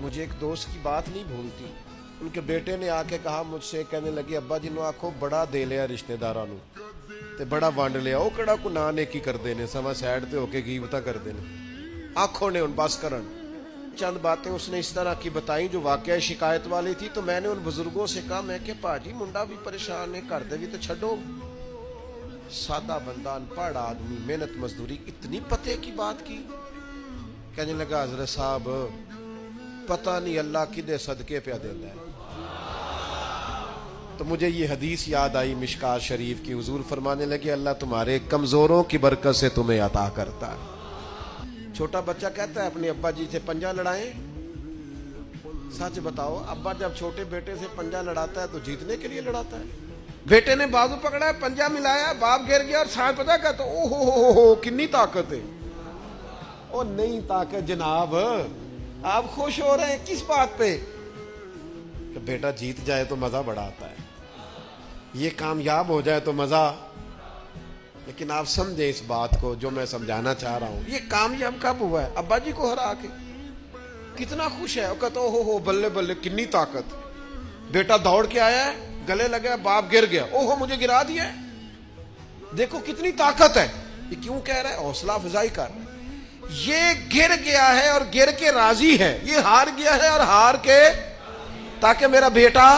مجھے ایک دوست کی بات نہیں بھولتی. ان کے بیٹے نے آ کے کہا مجھ سے, کہنے لگے ابا جی نو آخو بڑا دے لیا رشتے داراں نو تے بڑا ونڈ لیا, وہ کہڑا کو نا نیکی کردے نے, سما سائڈ تے ہو کے غیبتاں کردے نے. آنکھوں نے ان بس کرن. چند باتیں اس نے اس طرح کی بتائیں جو واقعہ شکایت والی تھی. تو میں نے ان بزرگوں سے کہا, میں کہ پاجی منڈا بھی پریشان ہے, گھر دے بھی تو چھڈو. سادہ بندہ, ان پڑھ آدمی, محنت مزدوری, اتنی پتے کی بات کی. کہنے لگا حضرت صاحب پتہ نہیں اللہ کدے صدقے پہ دیندا ہے. تو مجھے یہ حدیث یاد آئی مشکات شریف کی. حضور فرمانے لگے اللہ تمہارے کمزوروں کی برکت سے تمہیں عطا کرتا ہے. چھوٹا بچہ کہتا ہے اپنے ابا جی سے پنجا لڑائیں. سچ بتاؤ, ابا جب چھوٹے بیٹے سے پنجا لڑاتا ہے تو جیتنے کے لیے لڑاتا ہے؟ بیٹے نے بازو پکڑا ہے, پنجا ملایا, باپ گر گیا اور ساتھ پتا کہتا او ہو کنی طاقت ہے. او نہیں طاقت جناب, آپ خوش ہو رہے ہیں کس بات پہ کہ بیٹا جیت جائے تو مزہ بڑا آتا ہے, یہ کامیاب ہو جائے تو مزہ. لیکن آپ سمجھیں اس بات کو جو میں سمجھانا چاہ رہا ہوں. یہ کامیاب کب ہوا ہے؟ ابا جی کو ہرا کے کتنا خوش ہے. وہ کہتا او ہو بلے بلے کنی طاقت. بیٹا دوڑ کے آیا ہے, گلے لگا, باپ گر گیا, او ہو مجھے گرا دیا ہے, دیکھو کتنی طاقت ہے. یہ کیوں کہہ رہا ہے؟ حوصلہ افزائی کر رہا ہے. یہ گر گیا ہے اور گر کے راضی ہے, یہ ہار گیا ہے اور ہار کے تاکہ میرا بیٹا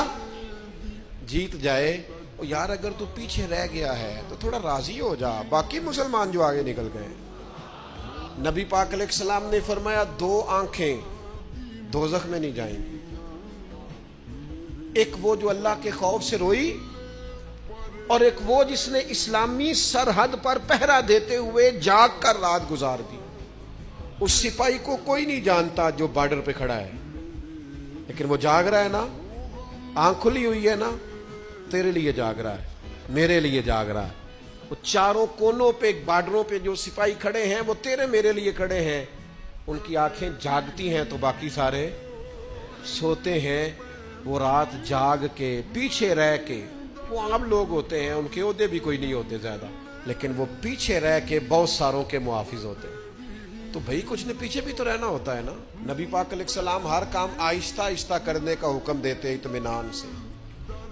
جیت جائے. یار اگر تو پیچھے رہ گیا ہے تو تھوڑا راضی ہو جا. باقی مسلمان جو آگے نکل گئے, نبی پاک علیہ السلام نے فرمایا 2 آنکھیں دوزخ میں نہیں جائیں گی. ایک وہ جو اللہ کے خوف سے روئی, اور ایک وہ جس نے اسلامی سرحد پر پہرا دیتے ہوئے جاگ کر رات گزار دی. اس سپاہی کو کوئی نہیں جانتا جو بارڈر پہ کھڑا ہے, لیکن وہ جاگ رہا ہے نا, آنکھ کھلی ہوئی ہے نا, تیرے لیے جاگ رہا ہے, میرے لیے جاگ رہا ہے. وہ چاروں کونوں پہ بارڈروں پہ جو سپاہی کھڑے ہیں وہ تیرے میرے لیے کھڑے ہیں. ان کی آنکھیں جاگتی ہیں تو باقی سارے سوتے ہیں. وہ رات جاگ کے پیچھے رہ کے, وہ عام لوگ ہوتے ہیں, ان کے عہدے بھی کوئی نہیں ہوتے زیادہ, لیکن وہ پیچھے رہ کے بہت ساروں کے محافظ ہوتے ہیں. تو بھائی کچھ نے پیچھے بھی تو رہنا ہوتا ہے نا. نبی پاک علیہ السلام ہر کام آہستہ آہستہ کرنے کا حکم دیتے اطمینان سے,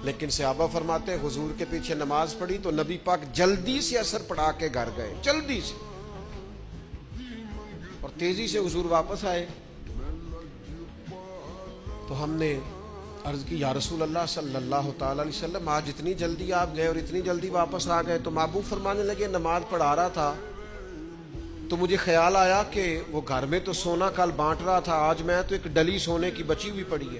لیکن صحابہ فرماتے ہیں حضور کے پیچھے نماز پڑھی تو نبی پاک جلدی سے اثر پڑھا کے گھر گئے, جلدی سے, اور تیزی سے حضور واپس آئے. تو ہم نے عرض کی یا رسول اللہ صلی اللہ تعالی علیہ وسلم آج اتنی جلدی آپ گئے اور اتنی جلدی واپس آ گئے. تو محبوب فرمانے لگے نماز پڑھا رہا تھا تو مجھے خیال آیا کہ وہ گھر میں تو سونا کل بانٹ رہا تھا, آج میں تو ایک ڈلی سونے کی بچی ہوئی پڑی ہے,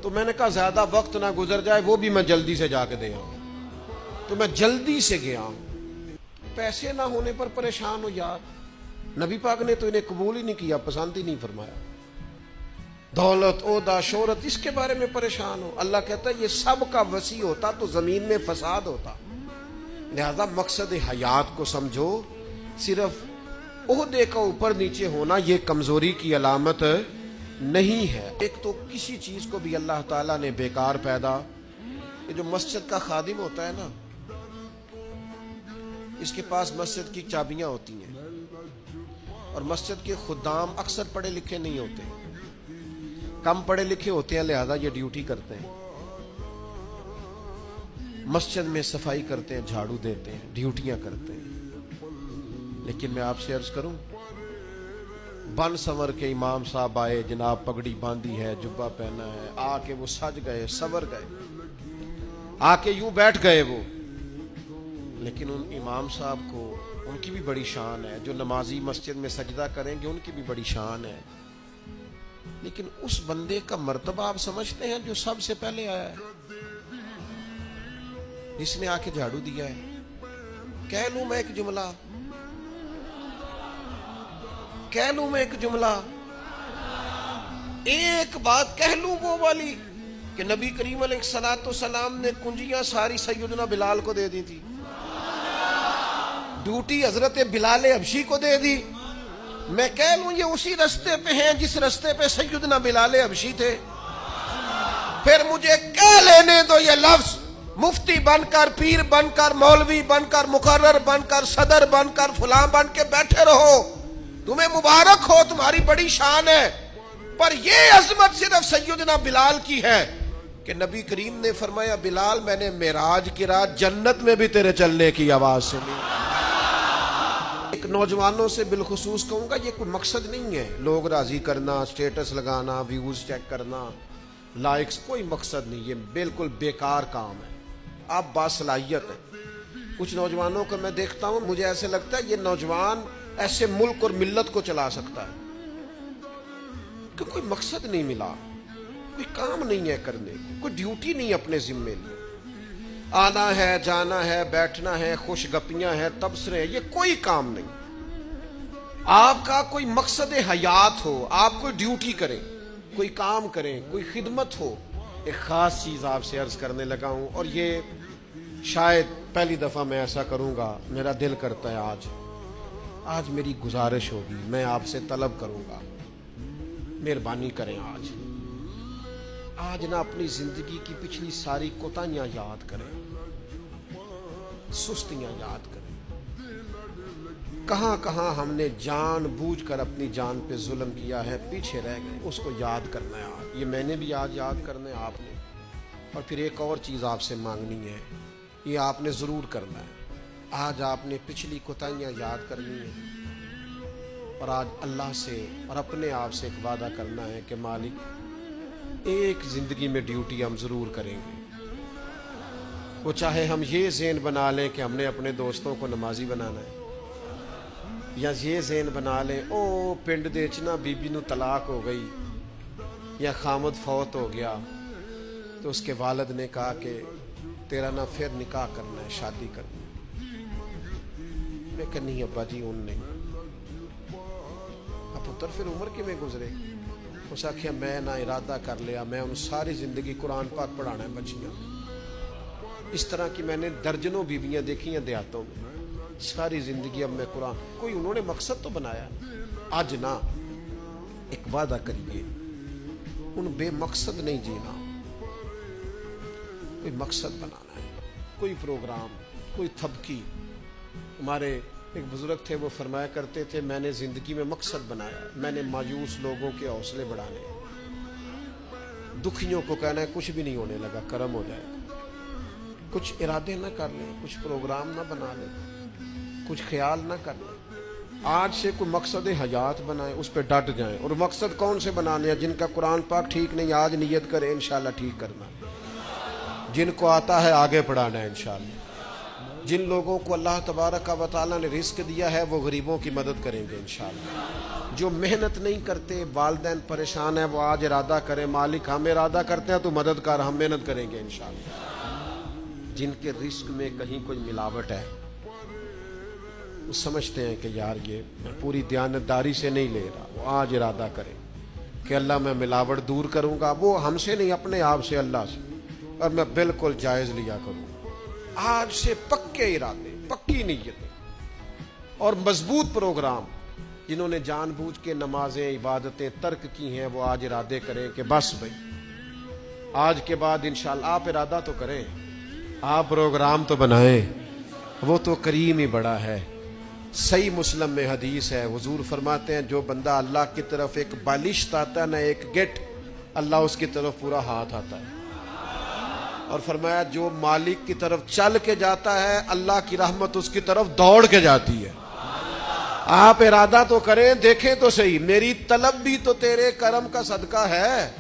تو میں نے کہا زیادہ وقت نہ گزر جائے, وہ بھی میں جلدی سے جا کے دے آؤں. تو میں جلدی سے گیا ہوں. پیسے نہ ہونے پر پریشان ہو یار, نبی پاک نے تو انہیں قبول ہی نہیں کیا, پسند ہی نہیں فرمایا. دولت, عہدہ, شہرت, اس کے بارے میں پریشان ہو. اللہ کہتا ہے یہ سب کا وسیع ہوتا تو زمین میں فساد ہوتا. لہذا مقصد حیات کو سمجھو. صرف عہدے کا اوپر نیچے ہونا یہ کمزوری کی علامت نہیں ہے. ایک تو کسی چیز کو بھی اللہ تعالیٰ نے بیکار پیدا, یہ جو مسجد کا خادم ہوتا ہے نا, اس کے پاس مسجد کی چابیاں ہوتی ہیں, اور مسجد کے خدام اکثر پڑھے لکھے نہیں ہوتے, کم پڑھے لکھے ہوتے ہیں, لہذا یہ ڈیوٹی کرتے ہیں, مسجد میں صفائی کرتے ہیں, جھاڑو دیتے ہیں, ڈیوٹیاں کرتے ہیں. لیکن میں آپ سے عرض کروں, بن سنور کے امام صاحب آئے, جناب پگڑی باندھی ہے, جبہ پہنا ہے, آ کے وہ سج گئے, سور گئے, آ کے یوں بیٹھ گئے وہ. لیکن ان امام صاحب کو, ان کی بھی بڑی شان ہے, جو نمازی مسجد میں سجدہ کریں گے ان کی بھی بڑی شان ہے. لیکن اس بندے کا مرتبہ آپ سمجھتے ہیں جو سب سے پہلے آیا ہے, جس نے آ کے جھاڑو دیا ہے. کہہ لوں میں ایک جملہ, کہہ لوں میں ایک جملہ, ایک بات کہہ لوں وہ والی کہ نبی کریم علیہ الصلوۃ والسلام نے کنجیاں ساری سیدنا بلال کو دے دی تھی, ڈیوٹی حضرت بلال حبشی کو دے دی. میں کہہ لوں یہ اسی رستے پہ ہیں جس رستے پہ سیدنا بلال حبشی تھے. پھر مجھے کہہ لینے دو یہ لفظ, مفتی بن کر, پیر بن کر, مولوی بن کر, مقرر بن کر, صدر بن کر, فلاں بن کے بیٹھے رہو, تمہیں مبارک ہو, تمہاری بڑی شان ہے. پر یہ عظمت صرف سیدنا بلال کی ہے کہ نبی کریم نے فرمایا بلال میں نے معراج کی رات جنت میں بھی تیرے چلنے کی آواز سنی۔ ایک نوجوانوں سے بالخصوص کہوں گا یہ کوئی مقصد نہیں ہے لوگ راضی کرنا، سٹیٹس لگانا، ویوز چیک کرنا، لائکس، کوئی مقصد نہیں، یہ بالکل بیکار کام ہے۔ آپ باصلاحیت ہیں۔ کچھ نوجوانوں کو میں دیکھتا ہوں، مجھے ایسے لگتا ہے یہ نوجوان ایسے ملک اور ملت کو چلا سکتا ہے کہ کوئی مقصد نہیں ملا، کوئی کام نہیں ہے کرنے کو، کوئی ڈیوٹی نہیں اپنے ذمے لی، آنا ہے جانا ہے بیٹھنا ہے، خوش گپیاں ہیں، تبصرے ہیں، یہ کوئی کام نہیں۔ آپ کا کوئی مقصد حیات ہو، آپ کوئی ڈیوٹی کریں، کوئی کام کریں، کوئی خدمت ہو۔ ایک خاص چیز آپ سے عرض کرنے لگا ہوں اور یہ شاید پہلی دفعہ میں ایسا کروں گا، میرا دل کرتا ہے آج میری گزارش ہوگی، میں آپ سے طلب کروں گا مہربانی کریں آج نہ اپنی زندگی کی پچھلی ساری کوتاہیاں یاد کریں، سستیاں یاد کریں، کہاں کہاں ہم نے جان بوجھ کر اپنی جان پہ ظلم کیا ہے، پیچھے رہ گئے، اس کو یاد کرنا ہے آج۔ یہ میں نے بھی آج یاد کرنا ہے، آپ نے۔ اور پھر ایک اور چیز آپ سے مانگنی ہے، یہ آپ نے ضرور کرنا ہے۔ آج آپ نے پچھلی کوتاہیاں یاد کرنی ہیں اور آج اللہ سے اور اپنے آپ سے ایک وعدہ کرنا ہے کہ مالک ایک زندگی میں ڈیوٹی ہم ضرور کریں گے، وہ چاہے ہم یہ ذہن بنا لیں کہ ہم نے اپنے دوستوں کو نمازی بنانا ہے، یا یہ ذہن بنا لیں او پنڈ دے چ نا بی بی نو طلاق ہو گئی یا خامد فوت ہو گیا تو اس کے والد نے کہا کہ تیرا نہ پھر نکاح کرنا ہے، شادی کرنا ہے۔ میں کہ نہیں ابا جی ان نہیں۔ اب پتر پھر عمر کی میں گزرے، اس آخیا میں نہ ارادہ کر لیا، میں ان ساری زندگی قرآن پاک پڑھانا ہے بچیاں۔ اس طرح کی میں نے درجنوں بیویاں دیکھی ہیں دیہاتوں میں، ساری زندگی اب میں قرآن، کوئی انہوں نے مقصد تو بنایا۔ آج نہ ایک وعدہ کریے، ان بے مقصد نہیں جینا، کوئی مقصد بنانا ہے، کوئی پروگرام، کوئی تھبکی۔ ہمارے ایک بزرگ تھے، وہ فرمایا کرتے تھے میں نے زندگی میں مقصد بنایا، میں نے مایوس لوگوں کے حوصلے بڑھانے، دکھیوں کو کہنا ہے کچھ بھی نہیں ہونے لگا، کرم ہو جائے گا۔ کچھ ارادے نہ کر لیں، کچھ پروگرام نہ بنا لیں، کچھ خیال نہ کر لیں، آج سے کوئی مقصد حیات بنائیں، اس پہ ڈٹ جائیں۔ اور مقصد کون سے بنانے ہیں؟ جن کا قرآن پاک ٹھیک نہیں آج نیت کریں انشاءاللہ ٹھیک کرنا، جن کو آتا ہے آگے پڑھانا ہے انشاءاللہ۔ جن لوگوں کو اللہ تبارک و تعالیٰ نے رزق دیا ہے وہ غریبوں کی مدد کریں گے انشاءاللہ۔ جو محنت نہیں کرتے، والدین پریشان ہیں، وہ آج ارادہ کریں مالک ہم ارادہ کرتے ہیں تو مدد کر، ہم محنت کریں گے انشاءاللہ۔ جن کے رزق میں کہیں کوئی ملاوٹ ہے، وہ سمجھتے ہیں کہ یار یہ میں پوری دیانتداری سے نہیں لے رہا، وہ آج ارادہ کریں کہ اللہ میں ملاوٹ دور کروں گا، وہ ہم سے نہیں اپنے آپ سے، اللہ سے، اور میں بالکل جائز لیا کروں گا۔ آج سے پکے ارادے، پکی نیتیں اور مضبوط پروگرام۔ جنہوں نے جان بوجھ کے نمازیں عبادتیں ترک کی ہیں وہ آج ارادے کریں کہ بس بھائی آج کے بعد انشاءاللہ۔ آپ ارادہ تو کریں، آپ پروگرام تو بنائیں، وہ تو کریم ہی بڑا ہے۔ صحیح مسلم میں حدیث ہے، حضور فرماتے ہیں جو بندہ اللہ کی طرف ایک بالشت آتا ہے نہ ایک گٹ، اللہ اس کی طرف پورا ہاتھ آتا ہے۔ اور فرمایا جو مالک کی طرف چل کے جاتا ہے اللہ کی رحمت اس کی طرف دوڑ کے جاتی ہے۔ آپ ارادہ تو کریں، دیکھیں تو صحیح، میری طلب بھی تو تیرے کرم کا صدقہ ہے۔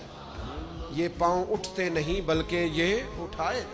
یہ پاؤں اٹھتے نہیں بلکہ یہ اٹھائے۔